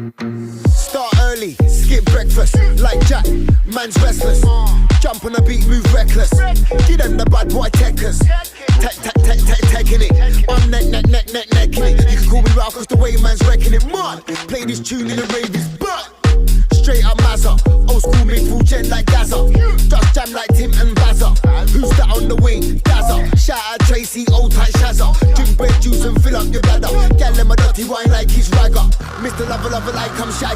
Start early, skip breakfast, like Jack, man's restless. Jump on a beat, move reckless. Give them the bad boy techers. Taking it. I'm necking it. You can call me Ralph, cause the way man's wrecking it. Man, play this tune in the raves, but straight up Mazza. Old school mid full gen like Gaza. Just jam like Tim and Bazza. Who's that on the wing? Gaza. Shout out Tracy, old tight Shazza. Drink bread juice and fill up your bladder. Gal them a dirty wine like his ragger. Mr. Lover like I'm shy.